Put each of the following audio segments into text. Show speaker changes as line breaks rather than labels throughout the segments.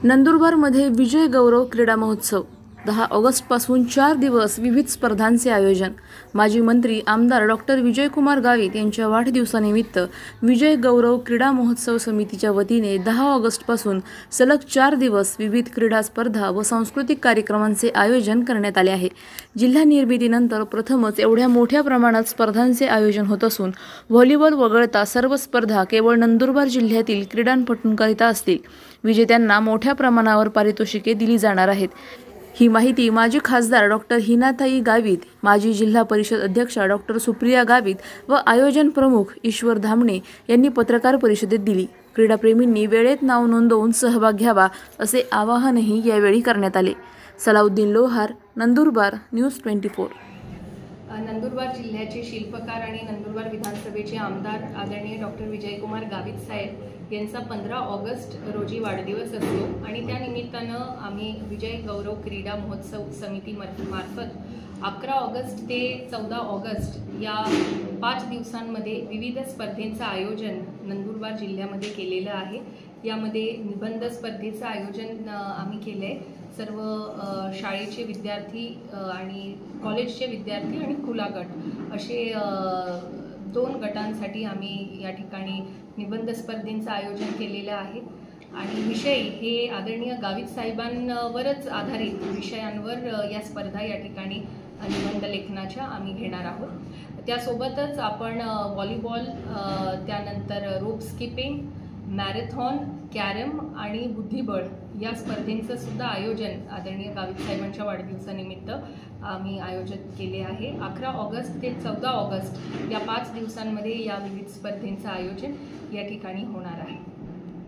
नंदुरबारमध्ये विजय गौरव क्रीडा महोत्सव 10 ऑगस्टपासून 4 दिवस विविध स्पर्धांचे आयोजन। माजी मंत्री आमदार डॉक्टर विजयकुमार गावित यांच्या वाढदिवसानिमित्त विजय गौरव क्रीडा महोत्सव समितीच्या वतीने 10 ऑगस्टपासून सलग 4 दिवस विविध क्रीडा स्पर्धा व सांस्कृतिक कार्यक्रमांचे आयोजन करण्यात आले आहे। जिल्हा निर्मितीनंतर प्रथमच एवढ्या मोठ्या प्रमाणात स्पर्धांचे आयोजन होत असून व्हॉलीबॉल वगळता सर्व स्पर्धा केवळ नंदुरबार जिल्ह्यातील क्रीडापटूंकरिता असतील। विजेत्यांना मोठ्या प्रमाणावर पारितोषिके दिली जाणार आहेत। ही माहिती माजी खासदार डॉक्टर हिनाताई गावित, माजी जिल्हा परिषद अध्यक्षा डॉक्टर सुप्रिया गावित व आयोजन प्रमुख ईश्वर धामणे यांनी पत्रकार परिषदेत दिली। क्रीडाप्रेमींनी वेळेत नाव नोंदवून सहभाग घ्यावा असे आवाहनही यावेळी करण्यात आले। सलाउद्दीन लोहार, नंदुरबार, न्यूज 24।
नंदुरबार जिल्ह्याचे शिल्पकार आणि नंदुरबार विधानसभेचे आमदार आदरणीय डॉक्टर विजयकुमार गावित साहेब यांचा 15 ऑगस्ट रोजी वाढदिवस असतो आणि त्या निमित्तानं आम्ही विजय गौरव क्रीडा महोत्सव समिती मार्फत 11 ऑगस्ट ते 14 ऑगस्ट या 5 दिवसांमध्ये विविध स्पर्धेंचं आयोजन नंदुरबार जिल्ह्यामध्ये केलेलं आहे। यामध्ये निबंध स्पर्धेचं आयोजन आम्ही केलं आहे। सर्व शाळेचे विद्यार्थी आणि कॉलेजचे विद्यार्थी आणि खुला गट असे 2 गटांसाठी आम्ही या ठिकाणी निबंध स्पर्धेंचं आयोजन केलेलं आहे आणि विषय हे आदरणीय गावित साहेबांवरच आधारित विषयांवर या स्पर्धा या ठिकाणी निबंध लेखनाच्या आम्ही घेणार आहोत। त्यासोबतच आपण व्हॉलीबॉल, त्यानंतर रोप स्किपिंग, मॅरेथॉन, कॅरम आणि बुद्धिबळ या स्पर्धेंचं सुद्धा आयोजन आदरणीय गावित साहेबांच्या वाढदिवसानिमित्त आम्ही आयोजित केले आहे। 11 ऑगस्ट ते 14 ऑगस्ट या 5 दिवसांमध्ये या विविध स्पर्धेंचं आयोजन या ठिकाणी होणार आहे।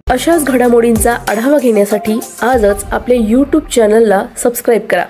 अशाच घडामोडींचा आढावा घेण्यासाठी आजच आपले YouTube चॅनलला सबस्क्राइब करा।